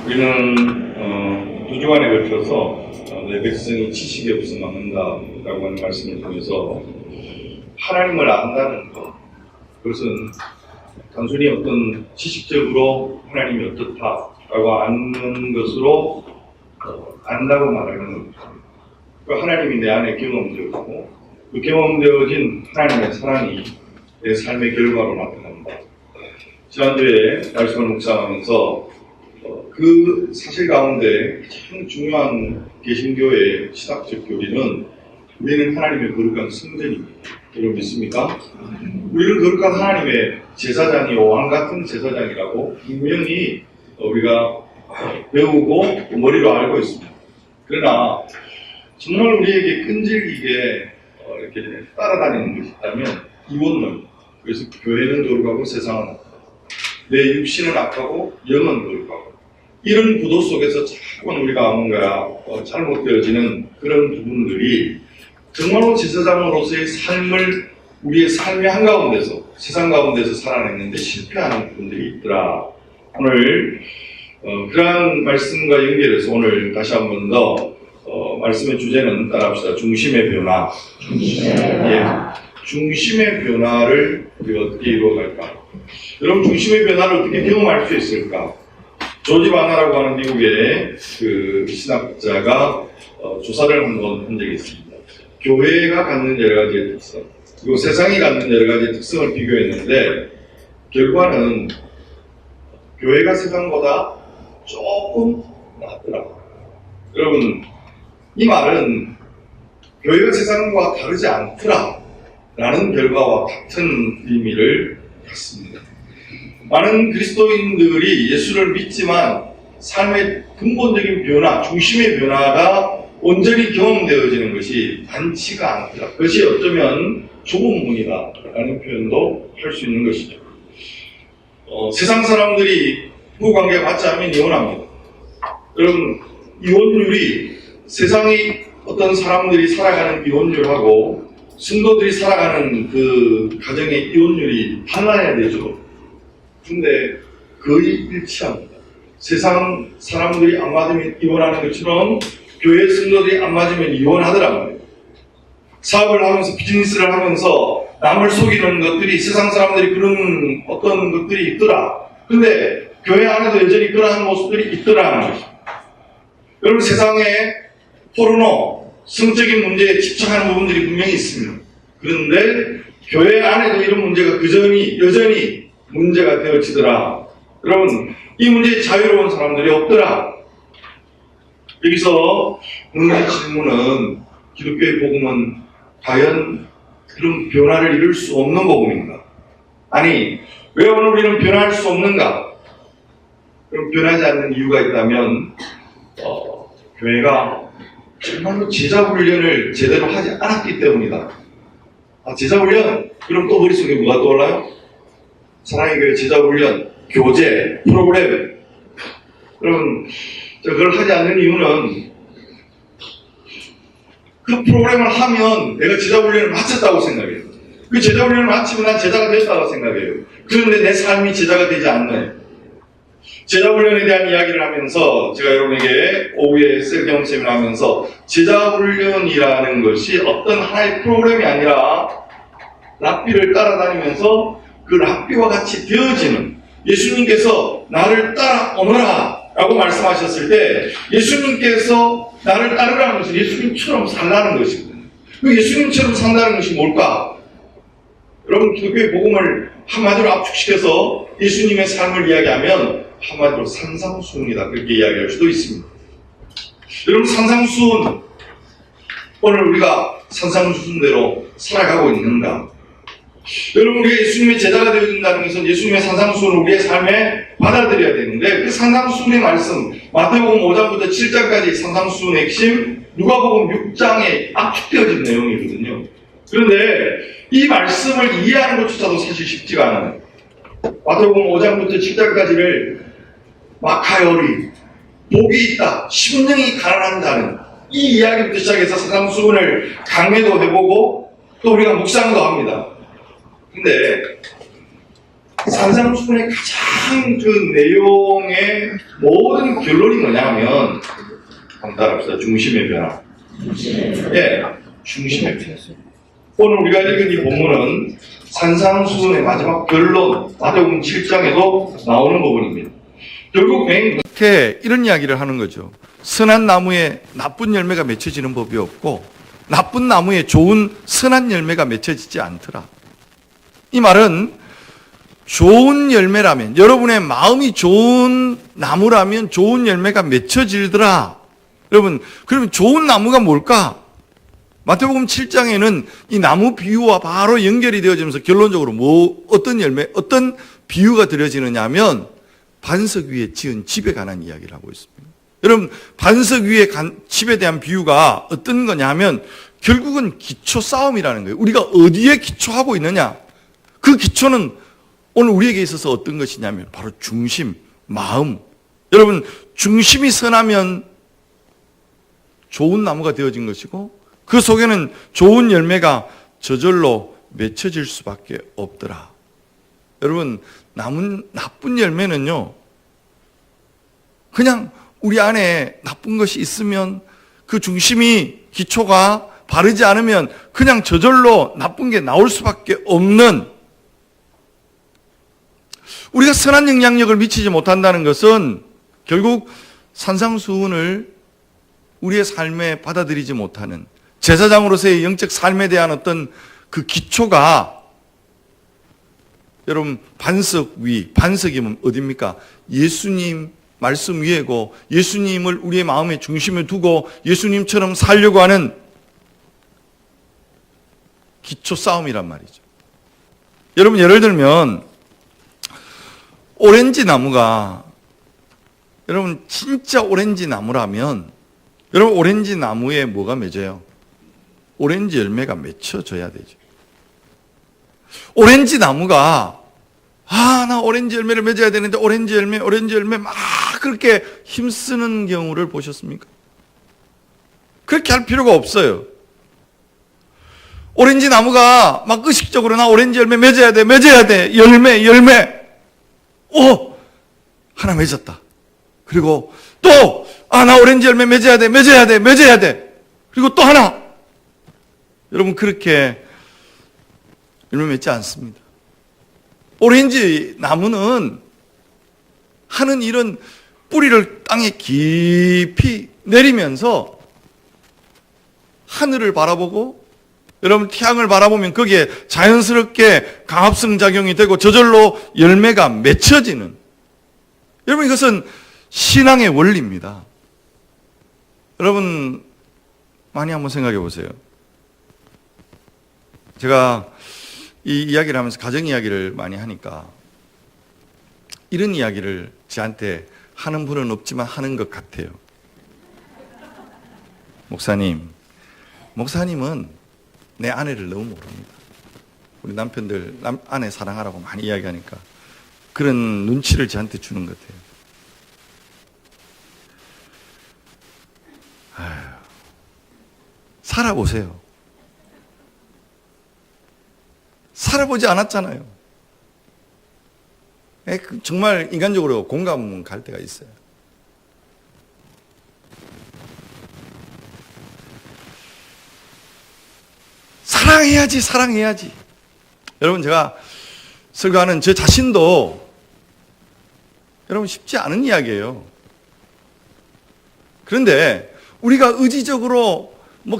우리는 2주간에 걸쳐서 내 백성이 지식이 없어 망한다라고 하는 말씀을 통해서 하나님을 안다는 것, 그것은 단순히 어떤 지식적으로 하나님이 어떻다라고 아는 것으로 안다고 말하는 겁니다. 그 하나님이 내 안에 경험되어지고 그 경험되어진 하나님의 사랑이 내 삶의 결과로 나타납니다. 지난주에 말씀을 묵상하면서 그 사실 가운데 가장 중요한 개신교의 신학적 교리는 우리는 하나님의 거룩한 성전입니다. 여러분 믿습니까? 우리는 거룩한 하나님의 제사장이 왕같은 제사장이라고 분명히 우리가 배우고 머리로 알고 있습니다. 그러나 정말 우리에게 끈질기게 이렇게 따라다니는 것이 있다면 이원론, 그래서 교회는 거룩하고 세상은 악하고 내 육신은 악하고 영은 거룩하고 이런 구도 속에서 자꾸 우리가 뭔가 잘못되어지는 그런 부분들이 정말로 제사장으로서의 삶을 우리의 삶의 한가운데서 세상 가운데서 살아냈는데 실패하는 부분들이 있더라. 오늘 그러한 말씀과 연결해서 오늘 다시 한 번 더 말씀의 주제는 따라합시다. 중심의 변화. 중심의 변화를 우리가 어떻게 이루어갈까? 여러분 중심의 변화를 어떻게 경험할 수 있을까? 조지 바나라고 하는 미국의 그 신학자가 조사를 한 적이 있습니다. 교회가 갖는 여러 가지의 특성, 그리고 세상이 갖는 여러 가지의 특성을 비교했는데 결과는 교회가 세상보다 조금 낫더라고요. 여러분 이 말은 교회가 세상과 다르지 않더라라는 결과와 같은 의미를 갖습니다. 많은 그리스도인들이 예수를 믿지만 삶의 근본적인 변화, 중심의 변화가 온전히 경험되어지는 것이 많지가 않다. 그것이 어쩌면 좁은 문이다라는 표현도 할 수 있는 것이죠. 세상 사람들이 부부관계가 맞지 않으면 이혼합니다. 여러분 이혼율이 세상의 어떤 사람들이 살아가는 이혼율하고 성도들이 살아가는 그 가정의 이혼율이 달라야 되죠. 근데 거의 일치합니다. 세상 사람들이 안 맞으면 이혼하는 것처럼 교회 성도들이 안 맞으면 이혼하더라고요. 사업을 하면서 비즈니스를 하면서 남을 속이는 것들이 세상 사람들이 그런 어떤 것들이 있더라. 근데 교회 안에도 여전히 그러한 모습들이 있더라는 것입니다. 여러분 세상에 포르노, 성적인 문제에 집착하는 부분들이 분명히 있습니다. 그런데 교회 안에도 이런 문제가 여전히 문제가 되어지더라. 여러분 이 문제에 자유로운 사람들이 없더라. 여기서 묻는 질문은 기독교의 복음은 과연 그런 변화를 이룰 수 없는 복음인가? 아니 왜 오늘 우리는 변화할 수 없는가? 그럼 변하지 않는 이유가 있다면 교회가 정말로 제자훈련을 제대로 하지 않았기 때문이다. 제자훈련? 그럼 또 머릿속에 뭐가 떠올라요? 사랑의 교회 제자훈련, 교재, 프로그램. 여러분 그걸 하지 않는 이유는 그 프로그램을 하면 내가 제자훈련을 마쳤다고 생각해요. 그 제자훈련을 마치면 난 제자가 됐다고 생각해요. 그런데 내 삶이 제자가 되지 않나요? 제자훈련에 대한 이야기를 하면서 제가 여러분에게 오후에 셀 세미나 하면서 제자훈련이라는 것이 어떤 하나의 프로그램이 아니라 랍비를 따라다니면서 그 랍비와 같이 되어지는 예수님께서 나를 따라오너라 라고 말씀하셨을 때 예수님께서 나를 따르라는 것은 예수님처럼 살라는 것이거든요. 그 예수님처럼 산다는 것이 뭘까? 여러분 기독교의 복음을 한마디로 압축시켜서 예수님의 삶을 이야기하면 한마디로 산상수훈이다 그렇게 이야기할 수도 있습니다. 여러분 산상수훈 오늘 우리가 산상수훈대로 살아가고 있는가? 여러분 우리가 예수님의 제자가 되어진다는 것은 예수님의 산상수훈을 우리의 삶에 받아들여야 되는데 그 산상수훈의 말씀 마태복음 5장부터 7장까지 산상수훈의 핵심 누가복음 6장에 압축되어진 내용이거든요. 그런데 이 말씀을 이해하는 것조차도 사실 쉽지가 않아요. 마태복음 5장부터 7장까지를 마카요리 복이 있다, 심령이 가난한 자는 이 이야기부터 시작해서 산상수훈을 강매도 해보고 또 우리가 묵상도 합니다. 근데 산상수훈의 가장 그 내용의 모든 결론이 뭐냐면, 한번 따라합시다. 중심의 변화. 예, 중심의 변화. 오늘 우리가 읽은 이 본문은 산상수훈의 마지막 결론, 마태복음 7장에도 나오는 부분입니다. 결국 이렇게 이런 이야기를 하는 거죠. 선한 나무에 나쁜 열매가 맺혀지는 법이 없고 나쁜 나무에 좋은 선한 열매가 맺혀지지 않더라. 이 말은 좋은 열매라면, 여러분의 마음이 좋은 나무라면 좋은 열매가 맺혀지더라. 여러분, 그러면 좋은 나무가 뭘까? 마태복음 7장에는 이 나무 비유와 바로 연결이 되어지면서 결론적으로 어떤 열매, 어떤 비유가 드려지느냐 하면 반석 위에 지은 집에 관한 이야기를 하고 있습니다. 여러분, 반석 위에 집에 대한 비유가 어떤 거냐 하면 결국은 기초 싸움이라는 거예요. 우리가 어디에 기초하고 있느냐? 그 기초는 오늘 우리에게 있어서 어떤 것이냐면 바로 중심, 마음. 여러분, 중심이 선하면 좋은 나무가 되어진 것이고 그 속에는 좋은 열매가 저절로 맺혀질 수밖에 없더라. 여러분, 나쁜 열매는요, 그냥 우리 안에 나쁜 것이 있으면 그 중심이, 기초가 바르지 않으면 그냥 저절로 나쁜 게 나올 수밖에 없는, 우리가 선한 영향력을 미치지 못한다는 것은 결국 산상수훈을 우리의 삶에 받아들이지 못하는, 제사장으로서의 영적 삶에 대한 어떤 그 기초가, 여러분, 반석 위, 반석이면 어디입니까? 예수님 말씀 위에고 예수님을 우리의 마음의 중심에 두고 예수님처럼 살려고 하는 기초 싸움이란 말이죠. 여러분, 예를 들면 오렌지 나무가, 여러분 진짜 오렌지 나무라면 여러분 오렌지 나무에 뭐가 맺어요? 오렌지 열매가 맺혀져야 되죠. 오렌지 나무가 나 오렌지 열매를 맺어야 되는데 오렌지 열매 막 그렇게 힘쓰는 경우를 보셨습니까? 그렇게 할 필요가 없어요. 오렌지 나무가 막 의식적으로 나 오렌지 열매 맺어야 돼. 열매. 하나 맺었다. 그리고 또, 나 오렌지 열매 맺어야 돼. 그리고 또 하나. 여러분, 그렇게 열매 맺지 않습니다. 오렌지 나무는 하는 일은 뿌리를 땅에 깊이 내리면서 하늘을 바라보고, 여러분 태양을 바라보면 거기에 자연스럽게 강합성 작용이 되고 저절로 열매가 맺혀지는, 여러분 이것은 신앙의 원리입니다. 여러분 많이 한번 생각해 보세요. 제가 이 이야기를 하면서 가정 이야기를 많이 하니까 이런 이야기를 저한테 하는 분은 없지만 하는 것 같아요. 목사님은 내 아내를 너무 모릅니다. 우리 남편들 아내 사랑하라고 많이 이야기하니까 그런 눈치를 저한테 주는 것 같아요. 살아보세요. 살아보지 않았잖아요. 정말 인간적으로 공감 갈 때가 있어요. 사랑해야지. 여러분, 제가 설교하는 저 자신도 여러분 쉽지 않은 이야기예요. 그런데 우리가 의지적으로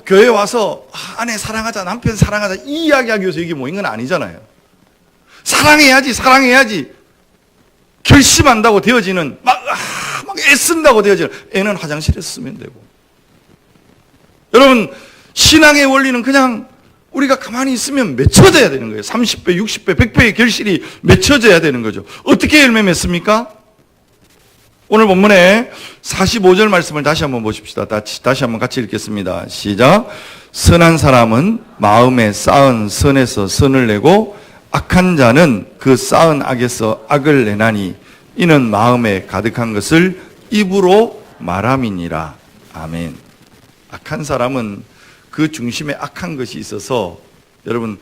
교회 와서 아내 사랑하자, 남편 사랑하자 이 이야기하기 위해서 이게 모인 건 아니잖아요. 사랑해야지 결심한다고 되어지는, 막 애쓴다고 되어지는, 애는 화장실에서 쓰면 되고. 여러분, 신앙의 원리는 그냥 우리가 가만히 있으면 맺혀져야 되는 거예요. 30배, 60배, 100배의 결실이 맺혀져야 되는 거죠. 어떻게 열매 맺습니까? 오늘 본문에 45절 말씀을 다시 한번 보십시다. 다시 한번 같이 읽겠습니다. 시작. 선한 사람은 마음에 쌓은 선에서 선을 내고 악한 자는 그 쌓은 악에서 악을 내나니 이는 마음에 가득한 것을 입으로 말함이니라. 아멘. 악한 사람은 그 중심에 악한 것이 있어서 여러분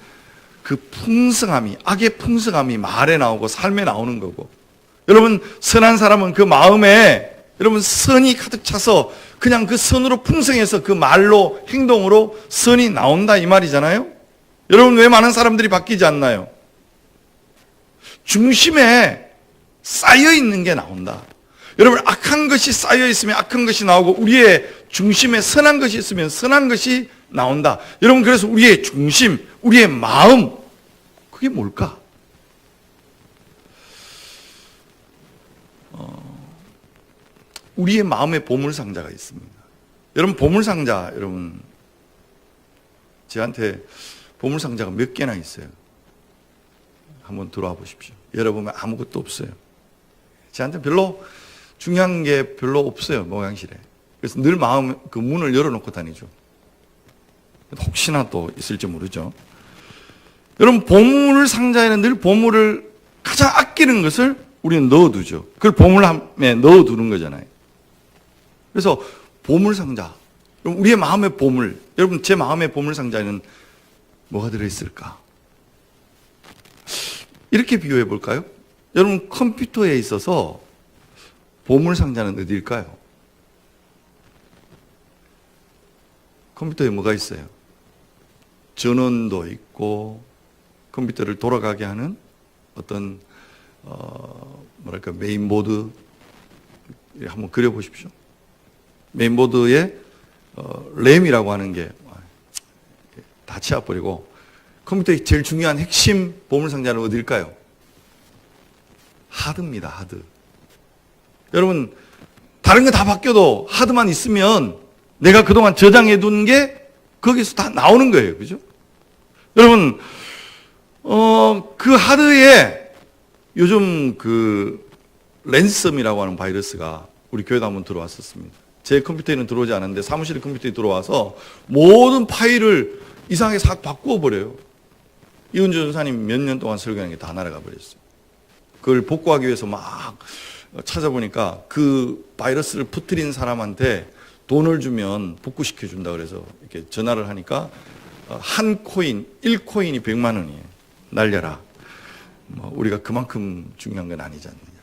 그 풍성함이, 악의 풍성함이 말에 나오고 삶에 나오는 거고, 여러분 선한 사람은 그 마음에 여러분 선이 가득 차서 그냥 그 선으로 풍성해서 그 말로 행동으로 선이 나온다 이 말이잖아요. 여러분 왜 많은 사람들이 바뀌지 않나요? 중심에 쌓여 있는 게 나온다. 여러분 악한 것이 쌓여 있으면 악한 것이 나오고 우리의 중심에 선한 것이 있으면 선한 것이 나온다. 여러분 그래서 우리의 중심, 우리의 마음, 그게 뭘까? 우리의 마음에 보물상자가 있습니다. 여러분 보물상자, 여러분 저한테 보물상자가 몇 개나 있어요. 한번 들어와 보십시오. 열어보면 아무것도 없어요. 저한테 별로 중요한 게 별로 없어요, 모양실에. 그래서 늘 마음 그 문을 열어놓고 다니죠. 혹시나 또 있을지 모르죠. 여러분 보물 상자에는 늘 보물을 가장 아끼는 것을 우리는 넣어두죠. 그걸 보물함에 넣어두는 거잖아요. 그래서 보물 상자, 우리의 마음의 보물, 여러분 제 마음의 보물 상자에는 뭐가 들어있을까? 이렇게 비유해 볼까요? 여러분 컴퓨터에 있어서 보물 상자는 어디일까요? 컴퓨터에 뭐가 있어요? 전원도 있고 컴퓨터를 돌아가게 하는 어떤 뭐랄까 메인보드 한번 그려보십시오. 메인보드에 램이라고 하는 게 다 치워버리고 컴퓨터의 제일 중요한 핵심 보물상자는 어디일까요? 하드입니다. 하드. 여러분 다른 거 다 바뀌어도 하드만 있으면 내가 그동안 저장해 둔 게 거기서 다 나오는 거예요. 그죠? 여러분 그 하드에 요즘 그 랜섬이라고 하는 바이러스가 우리 교회도 한번 들어왔었습니다. 제 컴퓨터에는 들어오지 않았는데 사무실 컴퓨터에 들어와서 모든 파일을 이상하게 싹 바꾸어 버려요. 이은주 전사님 몇 년 동안 설교한 게 다 날아가 버렸어요. 그걸 복구하기 위해서 막 찾아보니까 그 바이러스를 퍼뜨린 사람한테 돈을 주면 복구시켜 준다 그래서 이렇게 전화를 하니까 한 코인, 1코인이 100만 원이에요. 날려라. 우리가 그만큼 중요한 건 아니지 않느냐.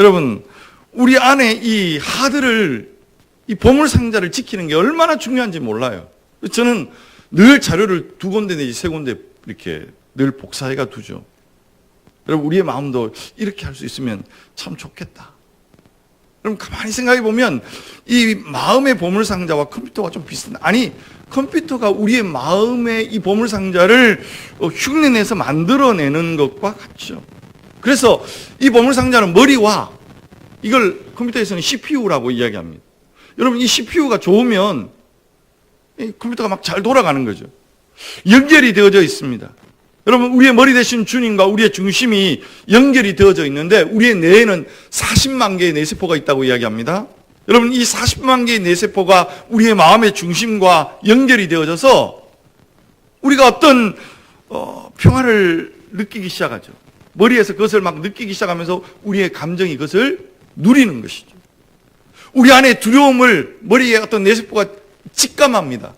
여러분, 우리 안에 이 하드를, 이 보물상자를 지키는 게 얼마나 중요한지 몰라요. 저는 늘 자료를 2군데 내지 3군데 이렇게 늘 복사해가 두죠. 여러분, 우리의 마음도 이렇게 할 수 있으면 참 좋겠다. 여러분, 가만히 생각해 보면 이 마음의 보물상자와 컴퓨터가 좀 비슷한, 아니, 컴퓨터가 우리의 마음의 이 보물상자를 흉내내서 만들어내는 것과 같죠. 그래서 이 보물상자는 머리와 이걸 컴퓨터에서는 CPU라고 이야기합니다. 여러분, 이 CPU가 좋으면 이 컴퓨터가 막 잘 돌아가는 거죠. 연결이 되어져 있습니다. 여러분, 우리의 머리 대신 주님과 우리의 중심이 연결이 되어져 있는데 우리의 뇌에는 40만 개의 뇌세포가 있다고 이야기합니다. 여러분, 이 40만 개의 뇌세포가 우리의 마음의 중심과 연결이 되어져서 우리가 어떤 평화를 느끼기 시작하죠. 머리에서 그것을 막 느끼기 시작하면서 우리의 감정이 그것을 누리는 것이죠. 우리 안에 두려움을 머리에 어떤 뇌세포가 직감합니다.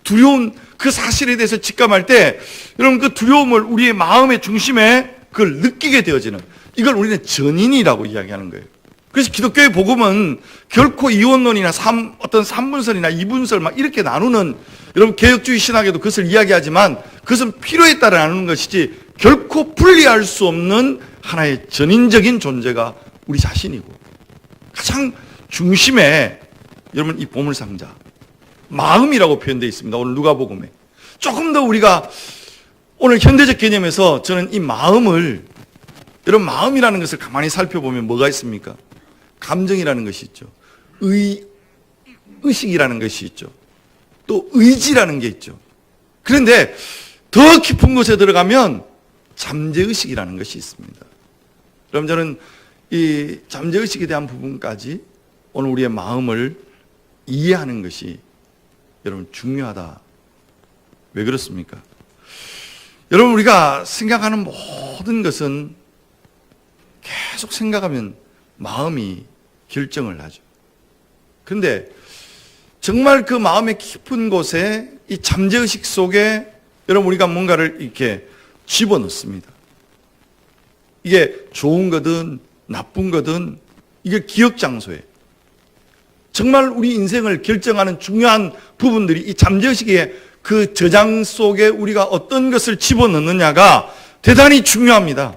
두려운 그 사실에 대해서 직감할 때 여러분 그 두려움을 우리의 마음의 중심에 그걸 느끼게 되어지는, 이걸 우리는 전인이라고 이야기하는 거예요. 그래서 기독교의 복음은 결코 이원론이나 어떤 3분설이나 2분설 막 이렇게 나누는, 여러분 개혁주의 신학에도 그것을 이야기하지만 그것은 필요에 따라 나누는 것이지 결코 분리할 수 없는 하나의 전인적인 존재가 우리 자신이고, 가장 중심에 여러분 이 보물상자 마음이라고 표현되어 있습니다. 오늘 누가복음에 조금 더 우리가 오늘 현대적 개념에서 저는 이 마음을, 여러분 마음이라는 것을 가만히 살펴보면 뭐가 있습니까? 감정이라는 것이 있죠. 의식이라는 것이 있죠. 또 의지라는 게 있죠. 그런데 더 깊은 곳에 들어가면 잠재의식이라는 것이 있습니다. 그럼 저는 이 잠재의식에 대한 부분까지 오늘 우리의 마음을 이해하는 것이 여러분 중요하다. 왜 그렇습니까? 여러분, 우리가 생각하는 모든 것은 계속 생각하면 마음이 결정을 하죠. 그런데 정말 그 마음의 깊은 곳에 이 잠재의식 속에 여러분, 우리가 뭔가를 이렇게 집어넣습니다. 이게 좋은 거든 나쁜 거든 이게 기억 장소예요. 정말 우리 인생을 결정하는 중요한 부분들이 이 잠재의식의 그 저장 속에 우리가 어떤 것을 집어넣느냐가 대단히 중요합니다.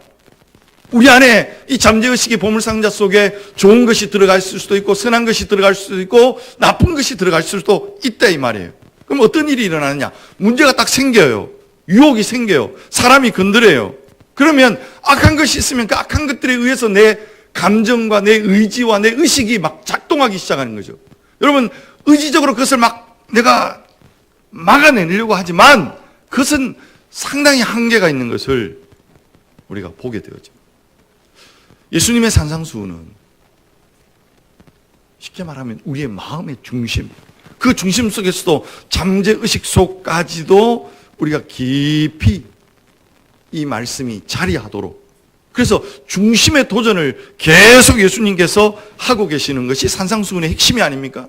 우리 안에 이 잠재의식의 보물상자 속에 좋은 것이 들어갈 수도 있고 선한 것이 들어갈 수도 있고 나쁜 것이 들어갈 수도 있다 이 말이에요. 그럼 어떤 일이 일어나느냐? 문제가 딱 생겨요. 유혹이 생겨요. 사람이 건드려요. 그러면 악한 것이 있으면 그 악한 것들에 의해서 내 감정과 내 의지와 내 의식이 막 작동하기 시작하는 거죠. 여러분, 의지적으로 그것을 막 내가 막아내려고 하지만 그것은 상당히 한계가 있는 것을 우리가 보게 되었죠. 예수님의 산상수훈은 쉽게 말하면 우리의 마음의 중심, 그 중심 속에서도 잠재의식 속까지도 우리가 깊이 이 말씀이 자리하도록, 그래서 중심의 도전을 계속 예수님께서 하고 계시는 것이 산상수훈의 핵심이 아닙니까?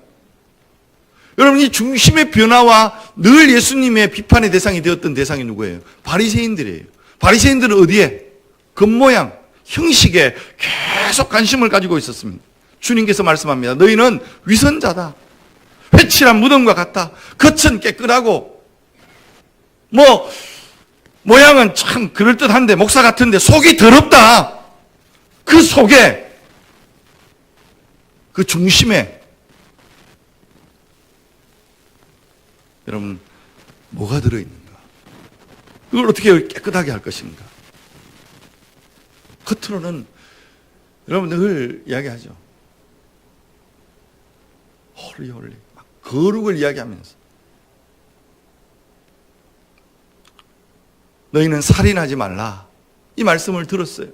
여러분, 이 중심의 변화와 늘 예수님의 비판의 대상이 되었던 대상이 누구예요? 바리새인들이에요. 바리새인들은 어디에? 겉모양, 형식에 계속 관심을 가지고 있었습니다. 주님께서 말씀합니다. 너희는 위선자다. 회칠한 무덤과 같다. 겉은 깨끗하고 모양은 참 그럴듯한데 목사 같은데 속이 더럽다. 그 속에 그 중심에 여러분 뭐가 들어있는가? 그걸 어떻게 깨끗하게 할 것인가? 겉으로는 여러분 늘 이야기하죠. 홀리 막 거룩을 이야기하면서 너희는 살인하지 말라. 이 말씀을 들었어요.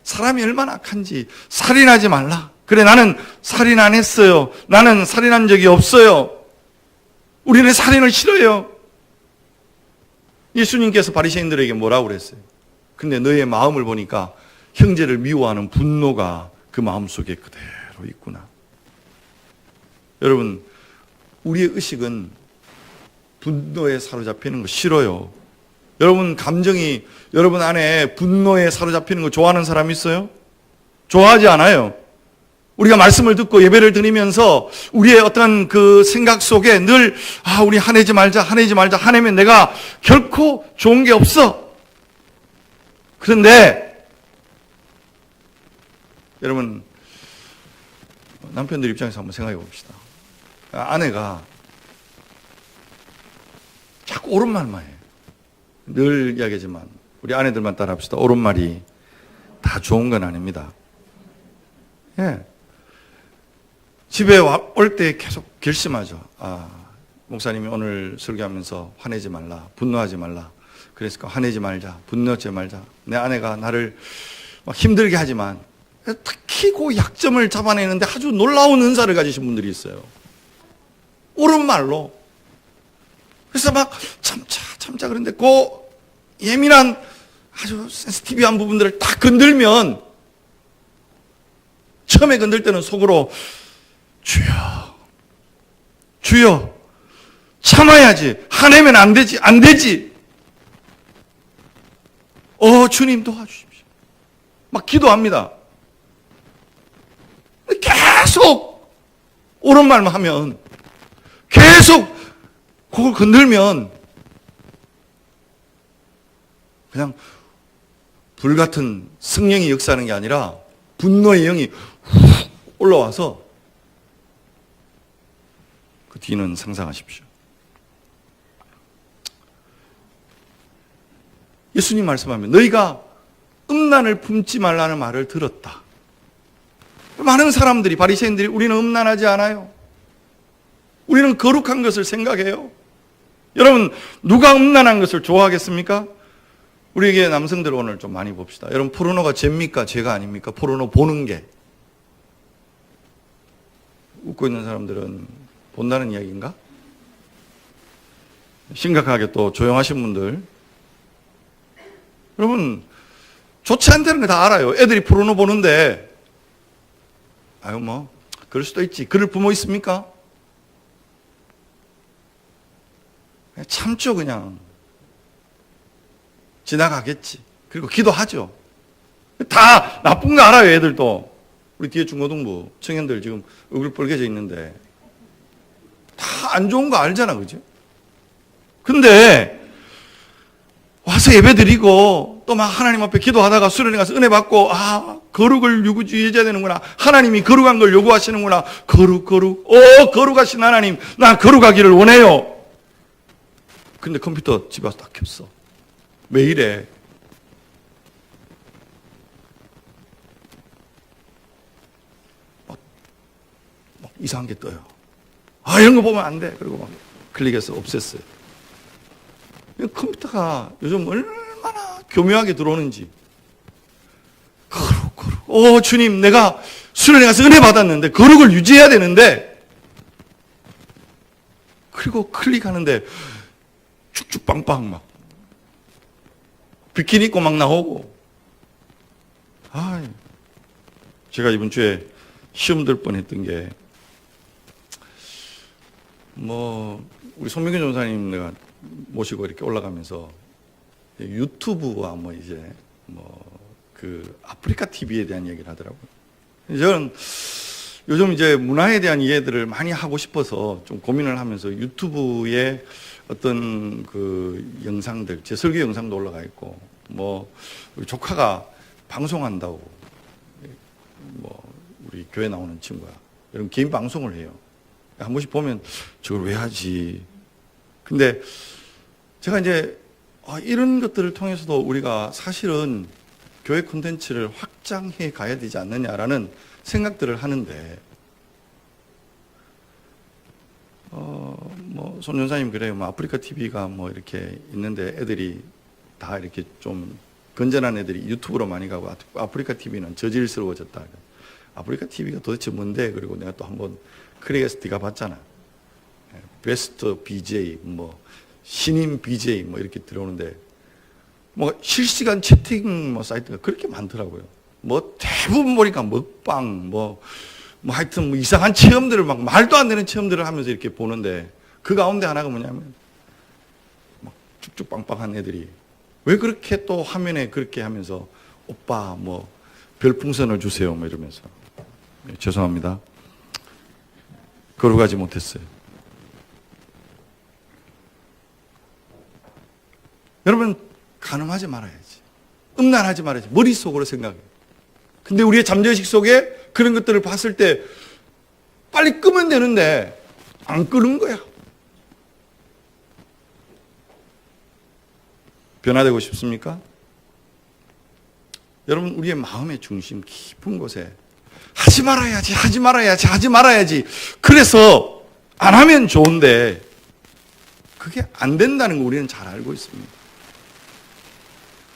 사람이 얼마나 악한지 살인하지 말라. 그래, 나는 살인 안 했어요. 나는 살인한 적이 없어요. 우리는 살인을 싫어요. 예수님께서 바리새인들에게 뭐라고 그랬어요? 근데 너희의 마음을 보니까 형제를 미워하는 분노가 그 마음속에 그대로 있구나. 여러분, 우리의 의식은 분노에 사로잡히는 거 싫어요. 여러분 감정이 여러분 안에 분노에 사로잡히는 거 좋아하는 사람 있어요? 좋아하지 않아요. 우리가 말씀을 듣고 예배를 드리면서 우리의 어떤 그 생각 속에 늘 우리 화내지 말자, 화내면 내가 결코 좋은 게 없어. 그런데 여러분, 남편들 입장에서 한번 생각해 봅시다. 아내가 자꾸 옳은 말만 해. 늘 이야기하지만 우리 아내들만 따라합시다. 옳은 말이 다 좋은 건 아닙니다. 예. 집에 올 때 계속 결심하죠. 목사님이 오늘 설교하면서 화내지 말라, 분노하지 말라. 그랬을까? 화내지 말자, 분노하지 말자. 내 아내가 나를 막 힘들게 하지만 특히 그 약점을 잡아내는데 아주 놀라운 은사를 가지신 분들이 있어요. 옳은 말로. 그래서 막 참자 그런데 그 예민한 아주 센시티비한 부분들을 딱 건들면 처음에 건들 때는 속으로 주여 참아야지, 화내면 안 되지. 주님 도와주십시오. 막 기도합니다. 계속 옳은 말만 하면, 계속 그걸 건들면 그냥 불같은 성령이 역사하는 게 아니라 분노의 영이 훅 올라와서 그 뒤는 상상하십시오. 예수님 말씀하면 너희가 음란을 품지 말라는 말을 들었다. 많은 사람들이, 바리새인들이 우리는 음란하지 않아요. 우리는 거룩한 것을 생각해요. 여러분, 누가 음란한 것을 좋아하겠습니까? 우리에게 남성들 오늘 좀 많이 봅시다. 여러분, 포르노가 죄입니까? 죄가 아닙니까? 포르노 보는 게. 웃고 있는 사람들은 본다는 이야기인가? 심각하게 또 조용하신 분들. 여러분, 좋지 않다는 거 다 알아요. 애들이 포르노 보는데, 그럴 수도 있지. 그럴 부모 있습니까? 참죠, 그냥. 지나가겠지. 그리고 기도하죠. 다 나쁜 거 알아요, 애들도. 우리 뒤에 중고등부 청년들 지금 얼굴 빨개져 있는데 다 안 좋은 거 알잖아, 그죠? 근데 와서 예배 드리고 또 막 하나님 앞에 기도하다가 수련회 가서 은혜 받고 거룩을 유지해야 되는구나. 하나님이 거룩한 걸 요구하시는구나. 거룩. 거룩하신 하나님, 나 거룩하기를 원해요. 근데 컴퓨터 집에 와서 딱 켰어. 왜 이래? 막 이상한 게 떠요. 이런 거 보면 안 돼. 그리고 막 클릭해서 없앴어요. 컴퓨터가 요즘 얼마나 교묘하게 들어오는지. 거룩. 주님, 내가 수련회 가서 은혜 받았는데, 거룩을 유지해야 되는데, 그리고 클릭하는데, 쭉쭉빵빵 막, 비키니 입고 막 나오고. 제가 이번 주에 시험 들 뻔 했던 게, 우리 손민규 전사님 내가 모시고 이렇게 올라가면서 유튜브와 아프리카 TV에 대한 얘기를 하더라고요. 저는 요즘 이제 문화에 대한 이해들을 많이 하고 싶어서 좀 고민을 하면서 유튜브에 어떤 영상들, 제 설교 영상도 올라가 있고, 우리 조카가 방송한다고, 우리 교회 나오는 친구야. 이런 개인 방송을 해요. 한 번씩 보면 저걸 왜 하지? 근데 제가 이제 이런 것들을 통해서도 우리가 사실은 교회 콘텐츠를 확장해 가야 되지 않느냐라는 생각들을 하는데, 손 전사님 그래요. 아프리카 TV가 이렇게 있는데 애들이 다 이렇게 좀 건전한 애들이 유튜브로 많이 가고 아프리카 TV는 저질스러워졌다. 아프리카 TV가 도대체 뭔데? 그리고 내가 또 한번 클릭해서 네가 봤잖아. 베스트 BJ, 신인 BJ 이렇게 들어오는데 실시간 채팅 사이트가 그렇게 많더라고요. 대부분 보니까 먹방, 하여튼 이상한 체험들을 말도 안 되는 체험들을 하면서 이렇게 보는데 그 가운데 하나가 뭐냐면 쭉쭉 빵빵한 애들이 왜 그렇게 또 화면에 그렇게 하면서 오빠 별풍선을 주세요 이러면서 죄송합니다. 거룩하지 못했어요. 여러분 간음하지 말아야지. 음란하지 말아야지. 머릿속으로 생각해. 근데 우리의 잠재의식 속에 그런 것들을 봤을 때 빨리 끄면 되는데 안 끄는 거야. 변화되고 싶습니까? 여러분 우리의 마음의 중심 깊은 곳에 하지 말아야지. 그래서 안 하면 좋은데 그게 안 된다는 거 우리는 잘 알고 있습니다.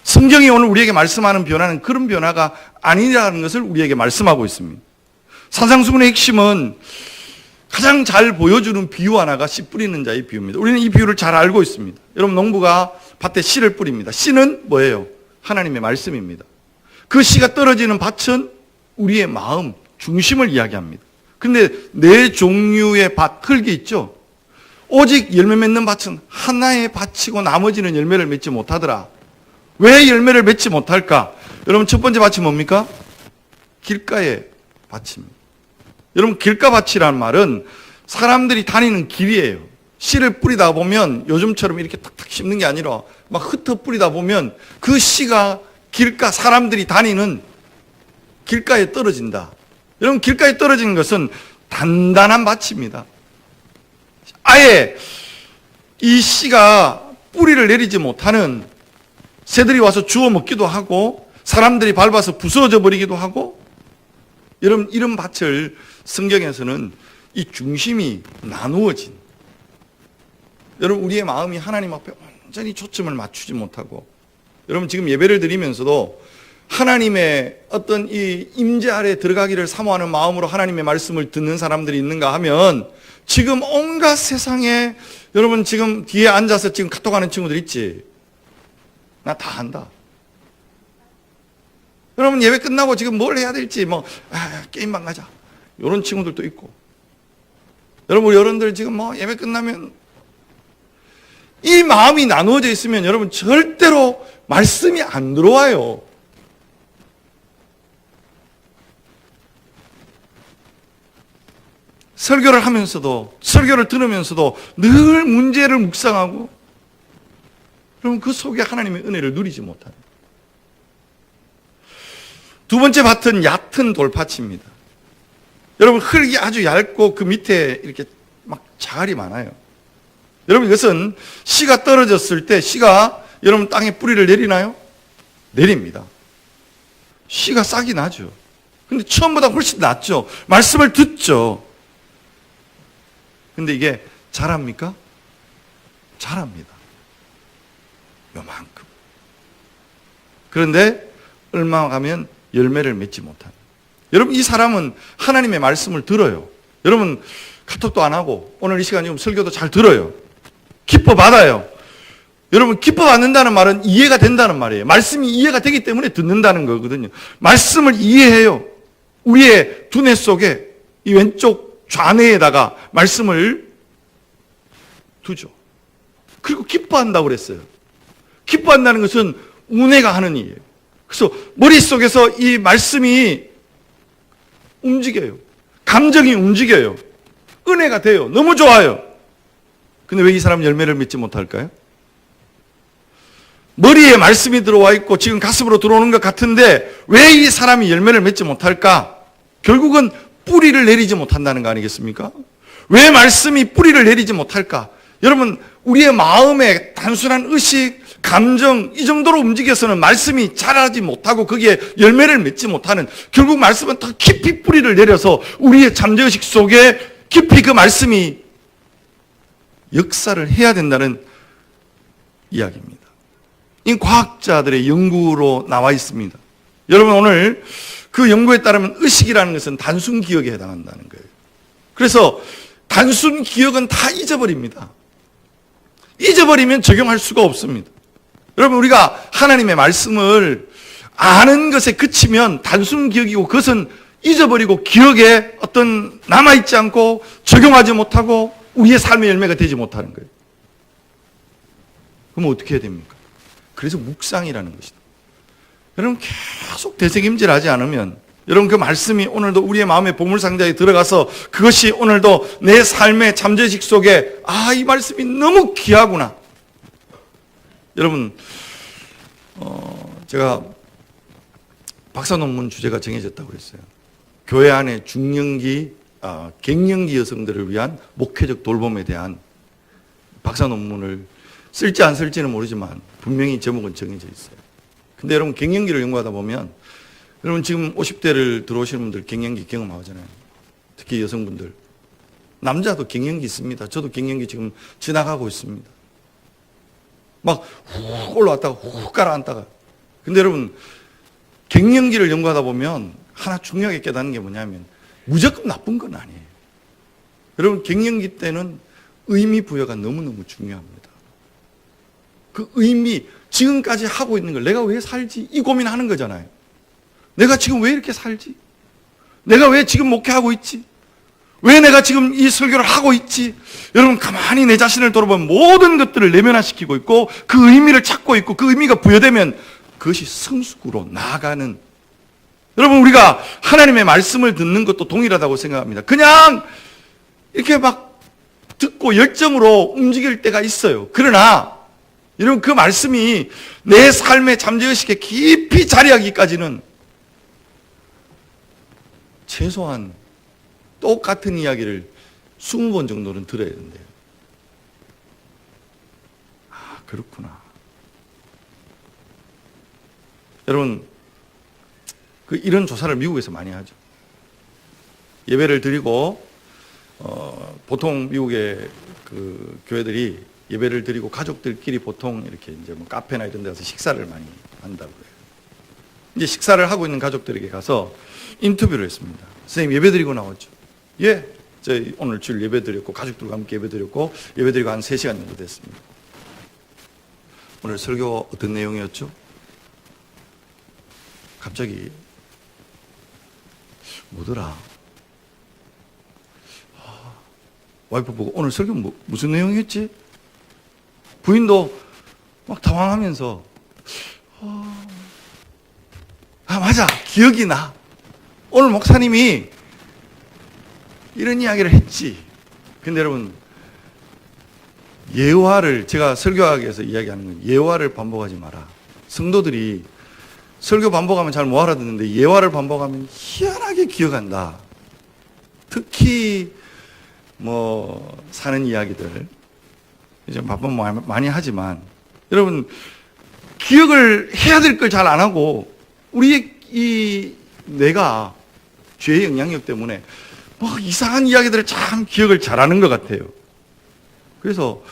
성경이 오늘 우리에게 말씀하는 변화는 그런 변화가 아니라는 것을 우리에게 말씀하고 있습니다. 산상수훈의 핵심은 가장 잘 보여주는 비유 하나가 씨 뿌리는 자의 비유입니다. 우리는 이 비유를 잘 알고 있습니다. 여러분 농부가 밭에 씨를 뿌립니다. 씨는 뭐예요? 하나님의 말씀입니다. 그 씨가 떨어지는 밭은 우리의 마음, 중심을 이야기합니다. 그런데 네 종류의 밭, 흙이 있죠. 오직 열매 맺는 밭은 하나의 밭이고 나머지는 열매를 맺지 못하더라. 왜 열매를 맺지 못할까? 여러분 첫 번째 밭이 뭡니까? 길가의 밭입니다. 여러분 길가 밭이라는 말은 사람들이 다니는 길이에요. 씨를 뿌리다 보면 요즘처럼 이렇게 탁탁 씹는 게 아니라 막 흩어 뿌리다 보면 그 씨가 길가 사람들이 다니는 길가에 떨어진다. 여러분 길가에 떨어지는 것은 단단한 밭입니다. 아예 이 씨가 뿌리를 내리지 못하는 새들이 와서 주워 먹기도 하고 사람들이 밟아서 부서져 버리기도 하고 여러분 이런 밭을 성경에서는 이 중심이 나누어진 여러분 우리의 마음이 하나님 앞에 완전히 초점을 맞추지 못하고 여러분 지금 예배를 드리면서도 하나님의 어떤 이 임재 아래 들어가기를 사모하는 마음으로 하나님의 말씀을 듣는 사람들이 있는가 하면 지금 온갖 세상에 여러분 지금 뒤에 앉아서 지금 카톡하는 친구들 있지? 나 다 한다. 여러분 예배 끝나고 지금 뭘 해야 될지 게임방 가자. 이런 친구들도 있고 여러분 우리 여러분들 지금 예배 끝나면 이 마음이 나누어져 있으면 여러분 절대로 말씀이 안 들어와요. 설교를 하면서도, 설교를 들으면서도 늘 문제를 묵상하고, 그러면 그 속에 하나님의 은혜를 누리지 못합니다. 두 번째 밭은 얕은 돌밭입니다. 여러분, 흙이 아주 얇고 그 밑에 이렇게 막 자갈이 많아요. 여러분, 이것은 씨가 떨어졌을 때 씨가 여러분 땅에 뿌리를 내리나요? 내립니다. 씨가 싹이 나죠. 근데 처음보다 훨씬 낫죠. 말씀을 듣죠. 근데 이게 자랍니까? 자랍니다. 요만큼. 그런데 얼마 가면 열매를 맺지 못합니다. 여러분, 이 사람은 하나님의 말씀을 들어요. 여러분, 카톡도 안 하고 오늘 이 시간에 설교도 잘 들어요. 기뻐 받아요. 여러분, 기뻐 받는다는 말은 이해가 된다는 말이에요. 말씀이 이해가 되기 때문에 듣는다는 거거든요. 말씀을 이해해요. 우리의 두뇌 속에 이 왼쪽 좌뇌에다가 말씀을 두죠. 그리고 기뻐한다고 그랬어요. 기뻐한다는 것은 우뇌가 하는 일이에요. 그래서 머릿속에서 이 말씀이 움직여요. 감정이 움직여요. 은혜가 돼요. 너무 좋아요. 근데 왜 이 사람 열매를 맺지 못할까요? 머리에 말씀이 들어와 있고 지금 가슴으로 들어오는 것 같은데 왜 이 사람이 열매를 맺지 못할까? 결국은 뿌리를 내리지 못한다는 거 아니겠습니까? 왜 말씀이 뿌리를 내리지 못할까? 여러분, 우리의 마음에 단순한 의식, 감정 이 정도로 움직여서는 말씀이 자라지 못하고 거기에 열매를 맺지 못하는, 결국 말씀은 더 깊이 뿌리를 내려서 우리의 잠재의식 속에 깊이 그 말씀이 역사를 해야 된다는 이야기입니다. 이 과학자들의 연구로 나와 있습니다. 여러분, 오늘 그 연구에 따르면 의식이라는 것은 단순 기억에 해당한다는 거예요. 그래서 단순 기억은 다 잊어버립니다. 잊어버리면 적용할 수가 없습니다. 여러분, 우리가 하나님의 말씀을 아는 것에 그치면 단순 기억이고 그것은 잊어버리고 기억에 어떤 남아있지 않고 적용하지 못하고 우리의 삶의 열매가 되지 못하는 거예요. 그럼 어떻게 해야 됩니까? 그래서 묵상이라는 것이다. 여러분, 계속 되새김질하지 않으면 여러분 그 말씀이 오늘도 우리의 마음의 보물상자에 들어가서 그것이 오늘도 내 삶의 잠재의식 속에 이 말씀이 너무 귀하구나. 여러분, 제가 박사 논문 주제가 정해졌다고 그랬어요. 교회 안에 갱년기 여성들을 위한 목회적 돌봄에 대한 박사 논문을 쓸지 안 쓸지는 모르지만 분명히 제목은 정해져 있어요. 근데 여러분, 갱년기를 연구하다 보면 여러분 지금 50대를 들어오시는 분들 갱년기 경험하잖아요. 특히 여성분들. 남자도 갱년기 있습니다. 저도 갱년기 지금 지나가고 있습니다. 막 훅 올라왔다가 훅 가라앉다가. 근데 여러분, 갱년기를 연구하다 보면 하나 중요하게 깨닫는 게 뭐냐면 무조건 나쁜 건 아니에요. 여러분, 갱년기 때는 의미 부여가 너무너무 중요합니다. 그 의미, 지금까지 하고 있는 걸 내가 왜 살지? 이 고민하는 거잖아요. 내가 지금 왜 이렇게 살지? 내가 왜 지금 목회하고 있지? 왜 내가 지금 이 설교를 하고 있지? 여러분, 가만히 내 자신을 돌아보면 모든 것들을 내면화시키고 있고 그 의미를 찾고 있고 그 의미가 부여되면 그것이 성숙으로 나아가는, 여러분, 우리가 하나님의 말씀을 듣는 것도 동일하다고 생각합니다. 그냥 이렇게 막 듣고 열정으로 움직일 때가 있어요. 그러나 여러분, 그 말씀이 내 삶의 잠재의식에 깊이 자리하기까지는 최소한 똑같은 이야기를 20번 정도는 들어야 된대요. 그렇구나. 여러분, 이런 조사를 미국에서 많이 하죠. 예배를 드리고, 보통 미국의 그 교회들이 예배를 드리고 가족들끼리 보통 이렇게 이제 뭐 카페나 이런 데 가서 식사를 많이 한다고 해요. 이제 식사를 하고 있는 가족들에게 가서 인터뷰를 했습니다. 선생님, 예배 드리고 나왔죠? 예. 저희 오늘 주일 예배 드렸고, 가족들과 함께 예배 드렸고, 예배 드리고 한 3시간 정도 됐습니다. 오늘 설교 어떤 내용이었죠? 갑자기 뭐더라? 와이프 보고 오늘 설교 무슨 내용이었지? 부인도 막 당황하면서 맞아, 기억이 나. 오늘 목사님이 이런 이야기를 했지. 근데 여러분, 예화를, 제가 설교학에서 이야기하는 건 예화를 반복하지 마라. 성도들이 설교 반복하면 잘 못 알아듣는데 예화를 반복하면 희한하게 기억한다. 특히 사는 이야기들 이제 바쁜 많이 하지만 여러분, 기억을 해야 될 걸 잘 안 하고 우리의 이 뇌가 죄의 영향력 때문에 이상한 이야기들을 참 기억을 잘하는 것 같아요. 그래서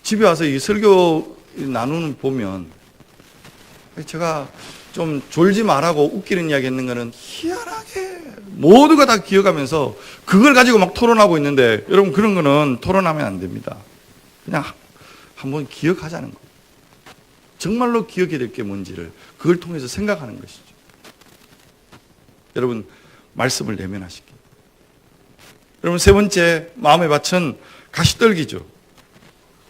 집에 와서 이 설교 나누는 보면 제가 좀 졸지 말라고 웃기는 이야기 했는 거는 희한하게 모두가 다 기억하면서 그걸 가지고 막 토론하고 있는데 여러분, 그런 거는 토론하면 안 됩니다. 그냥 한번 기억하자는 거. 정말로 기억해야 될 게 뭔지를 그걸 통해서 생각하는 것이죠. 여러분, 말씀을 내면하시기. 여러분, 세 번째 마음의 밭은 가시떨기죠.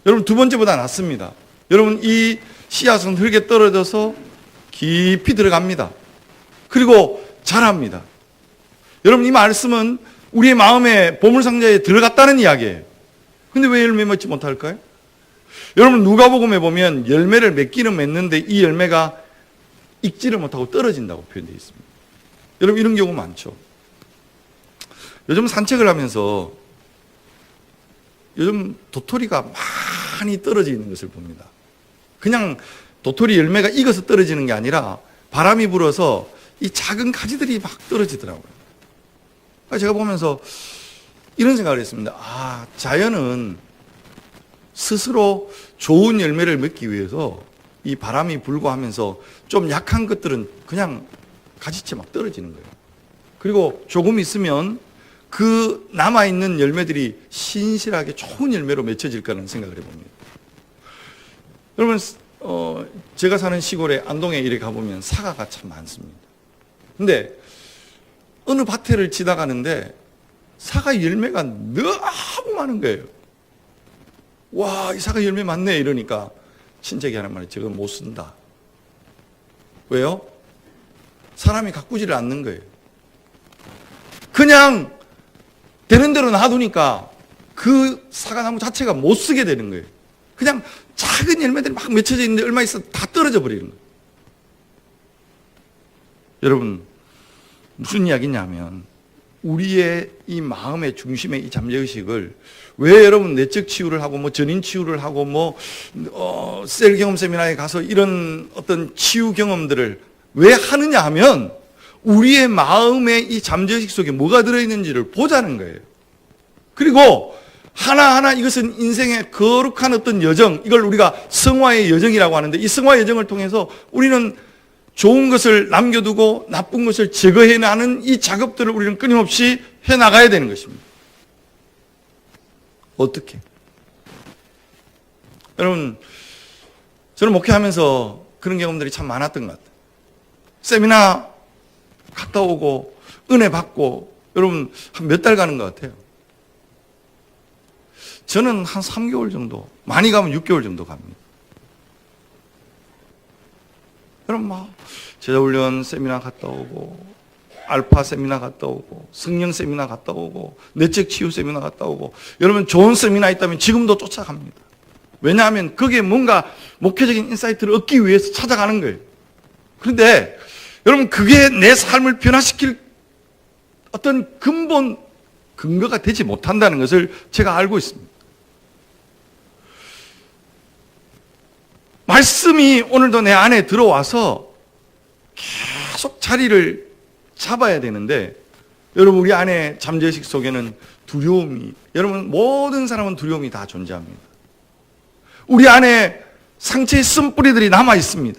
여러분, 두 번째보다 낫습니다. 여러분, 이 씨앗은 흙에 떨어져서 깊이 들어갑니다. 그리고 자랍니다. 여러분, 이 말씀은 우리의 마음의 보물상자에 들어갔다는 이야기예요. 근데 왜 열매 맺지 못할까요? 여러분, 누가복음에 보면 열매를 맺기는 맺는데 이 열매가 익지를 못하고 떨어진다고 표현되어 있습니다. 여러분, 이런 경우 많죠. 요즘 산책을 하면서 요즘 도토리가 많이 떨어져 있는 것을 봅니다. 그냥 도토리 열매가 익어서 떨어지는 게 아니라 바람이 불어서 이 작은 가지들이 막 떨어지더라고요. 제가 보면서 이런 생각을 했습니다. 자연은 스스로 좋은 열매를 맺기 위해서 이 바람이 불고 하면서 좀 약한 것들은 그냥 가지채 막 떨어지는 거예요. 그리고 조금 있으면 그 남아있는 열매들이 신실하게 좋은 열매로 맺혀질 거라는 생각을 해봅니다. 여러분, 제가 사는 시골에 안동에 이렇게 가보면 사과가 참 많습니다. 근데 어느 밭에를 지나가는데 사과 열매가 너무 많은 거예요. 와, 이 사과 열매 많네 이러니까 친척이 하는 말이 저거 못 쓴다. 왜요? 사람이 가꾸지를 않는 거예요. 그냥 되는 대로 놔두니까 그 사과나무 자체가 못 쓰게 되는 거예요. 그냥 작은 열매들이 막 맺혀져 있는데 얼마 있어 다 떨어져 버리는 거예요. 여러분, 무슨 이야기냐면 우리의 이 마음의 중심의 이 잠재의식을 왜 여러분 내적 치유를 하고 전인 치유를 하고 셀 경험 세미나에 가서 이런 어떤 치유 경험들을 왜 하느냐 하면 우리의 마음의 이 잠재의식 속에 뭐가 들어있는지를 보자는 거예요. 그리고 하나하나 이것은 인생의 거룩한 어떤 여정, 이걸 우리가 성화의 여정이라고 하는데 이 성화 여정을 통해서 우리는 좋은 것을 남겨두고 나쁜 것을 제거해나가는 이 작업들을 우리는 끊임없이 해나가야 되는 것입니다. 어떻게? 여러분, 저는 목회하면서 그런 경험들이 참 많았던 것 같아요. 세미나 갔다 오고 은혜 받고 여러분 한 몇 달 가는 것 같아요. 저는 한 3개월 정도, 많이 가면 6개월 정도 갑니다. 여러분 제자훈련 세미나 갔다 오고 알파 세미나 갔다 오고 성령 세미나 갔다 오고 내적 치유 세미나 갔다 오고 여러분 좋은 세미나 있다면 지금도 쫓아갑니다. 왜냐하면 거기에 뭔가 목회적인 인사이트를 얻기 위해서 찾아가는 거예요. 그런데 여러분 그게 내 삶을 변화시킬 어떤 근본 근거가 되지 못한다는 것을 제가 알고 있습니다. 말씀이 오늘도 내 안에 들어와서 계속 자리를 잡아야 되는데 여러분 우리 안에 잠재의식 속에는 두려움이, 여러분 모든 사람은 두려움이 다 존재합니다. 우리 안에 상처의 쓴뿌리들이 남아 있습니다.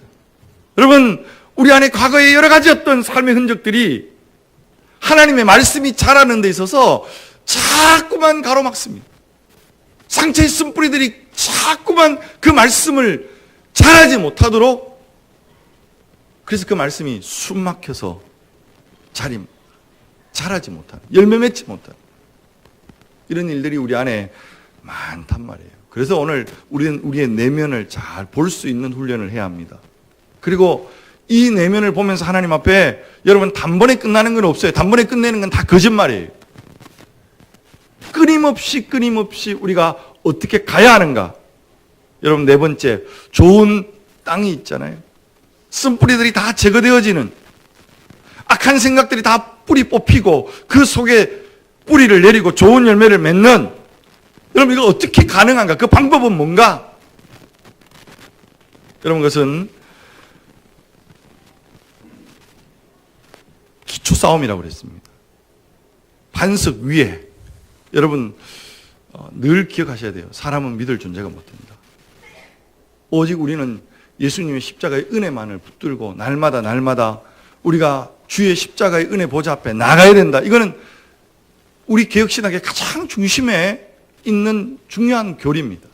여러분 우리 안에 과거에 여러 가지 어떤 삶의 흔적들이 하나님의 말씀이 자라는 데 있어서 자꾸만 가로막습니다. 상처의 쓴뿌리들이 자꾸만 그 말씀을 자라지 못하도록, 그래서 그 말씀이 숨막혀서 자라지 못하는, 열매 맺지 못하는 이런 일들이 우리 안에 많단 말이에요. 그래서 오늘 우리는 우리의 내면을 잘 볼 수 있는 훈련을 해야 합니다. 그리고 이 내면을 보면서 하나님 앞에 여러분 단번에 끝나는 건 없어요. 단번에 끝내는 건 다 거짓말이에요. 끊임없이 우리가 어떻게 가야 하는가. 여러분 네 번째, 좋은 땅이 있잖아요. 쓴뿌리들이 다 제거되어지는, 악한 생각들이 다 뿌리 뽑히고 그 속에 뿌리를 내리고 좋은 열매를 맺는, 여러분 이거 어떻게 가능한가? 그 방법은 뭔가? 여러분 그것은 기초 싸움이라고 그랬습니다. 반석 위에. 여러분 늘 기억하셔야 돼요. 사람은 믿을 존재가 못합니다. 오직 우리는 예수님의 십자가의 은혜만을 붙들고 날마다 우리가 주의 십자가의 은혜 보좌 앞에 나가야 된다. 이거는 우리 개혁신학의 가장 중심에 있는 중요한 교리입니다.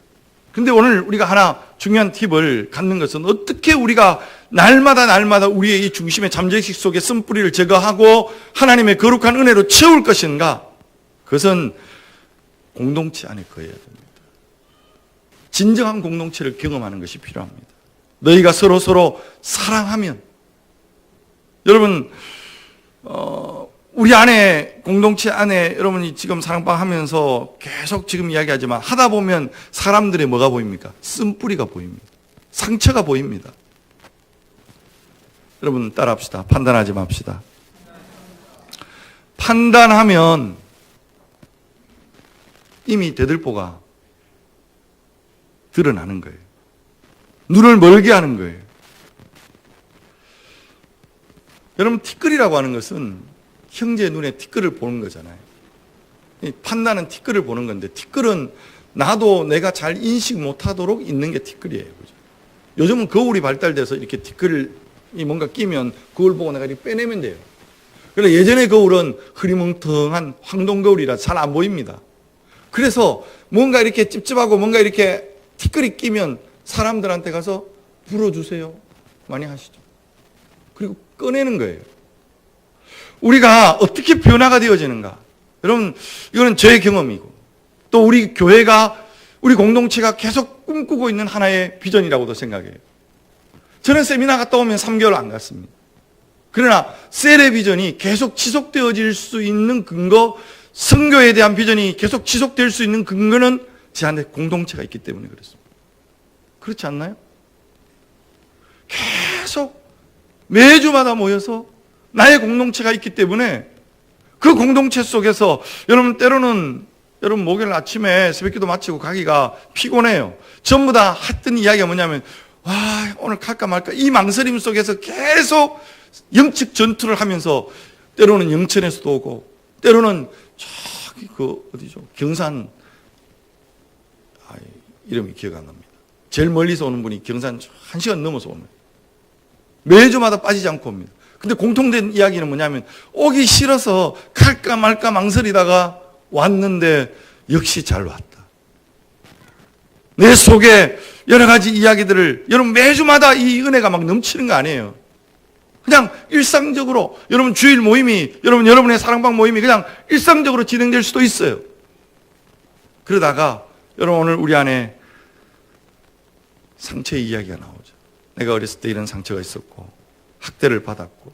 근데 오늘 우리가 하나 중요한 팁을 갖는 것은 어떻게 우리가 날마다 우리의 이 중심의 잠재의식 속에 쓴뿌리를 제거하고 하나님의 거룩한 은혜로 채울 것인가? 그것은 공동체 안에 거해야 됩니다. 진정한 공동체를 경험하는 것이 필요합니다. 너희가 서로 사랑하면, 여러분 우리 안에 공동체 안에 여러분이 지금 사랑방 하면서 계속 지금 이야기하지만 하다 보면 사람들의 뭐가 보입니까? 쓴뿌리가 보입니다. 상처가 보입니다. 여러분 따라합시다. 판단하지 맙시다. 판단하면 이미 대들보가 드러나는 거예요. 눈을 멀게 하는 거예요. 여러분 티끌이라고 하는 것은 형제의 눈에 티끌을 보는 거잖아요. 판단은 티끌을 보는 건데, 티끌은 나도 내가 잘 인식 못하도록 있는 게 티끌이에요. 그죠? 요즘은 거울이 발달돼서 이렇게 티끌이 뭔가 끼면 그걸 보고 내가 이렇게 빼내면 돼요. 그런데 예전의 거울은 흐리멍텅한 황동 거울이라 잘 안 보입니다. 그래서 뭔가 이렇게 찝찝하고 뭔가 이렇게 티끌이 끼면 사람들한테 가서 불어주세요 많이 하시죠. 그리고 꺼내는 거예요. 우리가 어떻게 변화가 되어지는가? 여러분 이거는 저의 경험이고 또 우리 교회가, 우리 공동체가 계속 꿈꾸고 있는 하나의 비전이라고도 생각해요. 저는 세미나 갔다 오면 3개월 안 갔습니다. 그러나 셀의 비전이 계속 지속되어질 수 있는 근거, 선교에 대한 비전이 계속 지속될 수 있는 근거는 제 안에 공동체가 있기 때문에 그렇습니다. 그렇지 않나요? 계속 매주마다 모여서 나의 공동체가 있기 때문에 그 공동체 속에서 여러분 때로는 여러분 목요일 아침에 새벽기도 마치고 가기가 피곤해요. 전부 다 했던 이야기가 뭐냐면 와 오늘 갈까 말까 이 망설임 속에서 계속 영적 전투를 하면서 때로는 영천에서도 오고 때로는 저기 그 어디죠 경산 이름이 기억 안 납니다. 제일 멀리서 오는 분이 경산 1시간 넘어서 오는 매주마다 빠지지 않고 옵니다. 근데 공통된 이야기는 뭐냐면 오기 싫어서 갈까 말까 망설이다가 왔는데 역시 잘 왔다. 내 속에 여러 가지 이야기들을 여러분 매주마다 이 은혜가 막 넘치는 거 아니에요. 그냥 일상적으로 여러분 주일 모임이 여러분의 사랑방 모임이 그냥 일상적으로 진행될 수도 있어요. 그러다가 여러분 오늘 우리 안에 상처의 이야기가 나오죠. 내가 어렸을 때 이런 상처가 있었고 학대를 받았고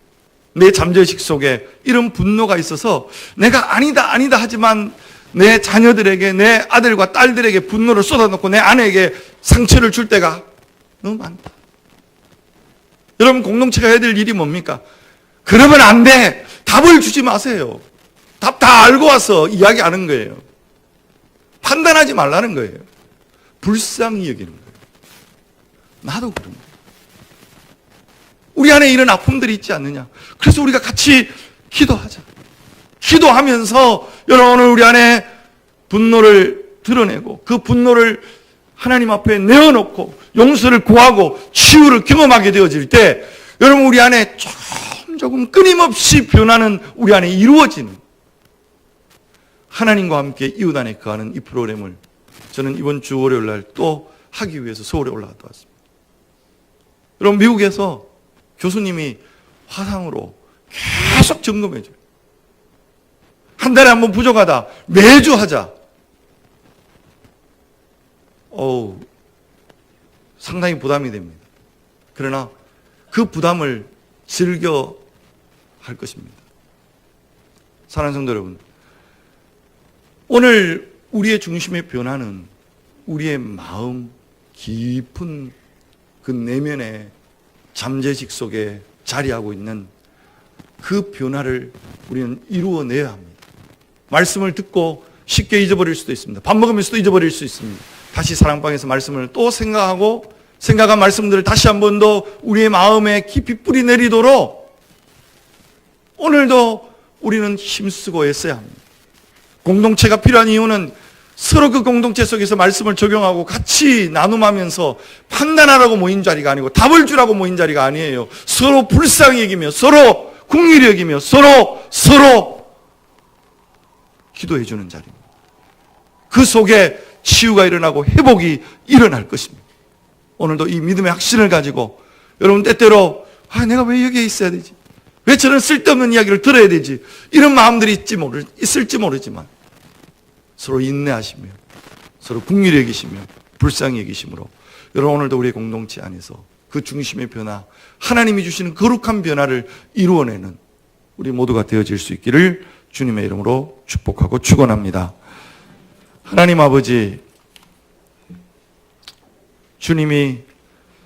내 잠재의식 속에 이런 분노가 있어서 내가 아니다 하지만 내 자녀들에게 내 아들과 딸들에게 분노를 쏟아놓고 내 아내에게 상처를 줄 때가 너무 많다. 여러분 공동체가 해야 될 일이 뭡니까? 그러면 안 돼. 답을 주지 마세요. 답 다 알고 와서 이야기하는 거예요. 판단하지 말라는 거예요. 불쌍히 여기는 거예요. 나도 그런 거예요. 우리 안에 이런 아픔들이 있지 않느냐. 그래서 우리가 같이 기도하자. 기도하면서 여러분 오늘 우리 안에 분노를 드러내고 그 분노를 하나님 앞에 내어놓고 용서를 구하고 치유를 경험하게 되어질 때 여러분 우리 안에 조금 끊임없이 변화는 우리 안에 이루어지는 하나님과 함께 이웃 안에 거하는 이 프로그램을 저는 이번 주 월요일 날 또 하기 위해서 서울에 올라갔다 왔습니다. 여러분 미국에서 교수님이 화상으로 계속 점검해줘요. 한 달에 한 번 부족하다. 매주 하자. 상당히 부담이 됩니다. 그러나 그 부담을 즐겨 할 것입니다. 사랑하는 성도 여러분, 오늘 우리의 중심의 변화는 우리의 마음 깊은 그 내면의 잠재식 속에 자리하고 있는 그 변화를 우리는 이루어내야 합니다. 말씀을 듣고 쉽게 잊어버릴 수도 있습니다. 밥 먹으면서도 잊어버릴 수 있습니다. 다시 사랑방에서 말씀을 또 생각하고 생각한 말씀들을 다시 한 번 더 우리의 마음에 깊이 뿌리 내리도록 오늘도 우리는 힘쓰고 애써야 합니다. 공동체가 필요한 이유는 서로 그 공동체 속에서 말씀을 적용하고 같이 나눔하면서 판단하라고 모인 자리가 아니고 답을 주라고 모인 자리가 아니에요. 서로 불쌍히 여기며 서로 긍휼히 여기며 서로 기도해 주는 자리입니다. 그 속에 치유가 일어나고 회복이 일어날 것입니다. 오늘도 이 믿음의 확신을 가지고 여러분 때때로 내가 왜 여기에 있어야 되지? 왜 저런 쓸데없는 이야기를 들어야 되지? 이런 마음들이 있을지 모르지만 서로 인내하시며 서로 긍휼히 여기시며 불쌍히 여기심으로 여러분 오늘도 우리의 공동체 안에서 그 중심의 변화, 하나님이 주시는 거룩한 변화를 이루어내는 우리 모두가 되어질 수 있기를 주님의 이름으로 축복하고 축원합니다. 하나님 아버지, 주님이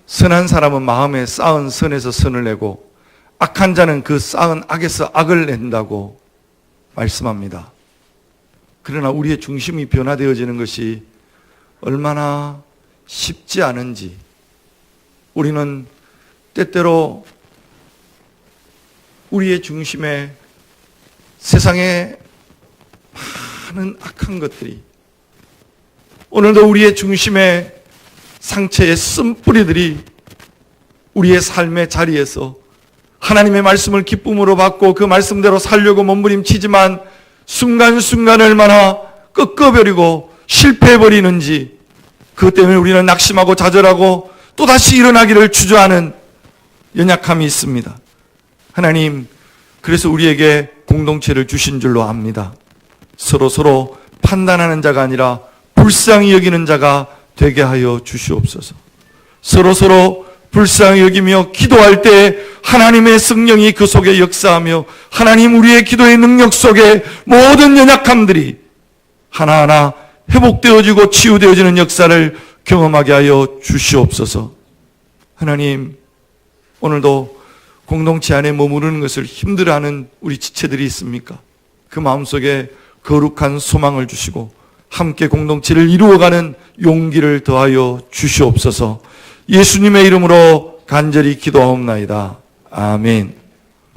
선한 사람은 마음에 쌓은 선에서 선을 내고 악한 자는 그 쌓은 악에서 악을 낸다고 말씀합니다. 그러나 우리의 중심이 변화되어지는 것이 얼마나 쉽지 않은지 우리는 때때로 우리의 중심에 세상에 많은 악한 것들이 오늘도 우리의 중심에 상처의 쓴뿌리들이 우리의 삶의 자리에서 하나님의 말씀을 기쁨으로 받고 그 말씀대로 살려고 몸부림치지만 순간순간 얼마나 꺾어버리고 실패해버리는지 그것 때문에 우리는 낙심하고 좌절하고 또다시 일어나기를 주저하는 연약함이 있습니다. 하나님, 그래서 우리에게 공동체를 주신 줄로 압니다. 서로 판단하는 자가 아니라 불쌍히 여기는 자가 되게 하여 주시옵소서. 서로 불쌍히 여기며 기도할 때 하나님의 성령이 그 속에 역사하며 하나님 우리의 기도의 능력 속에 모든 연약함들이 하나하나 회복되어지고 치유되어지는 역사를 경험하게 하여 주시옵소서. 하나님, 오늘도 공동체 안에 머무르는 것을 힘들어하는 우리 지체들이 있습니까? 그 마음속에 거룩한 소망을 주시고 함께 공동체를 이루어가는 용기를 더하여 주시옵소서. 예수님의 이름으로 간절히 기도하옵나이다. 아멘.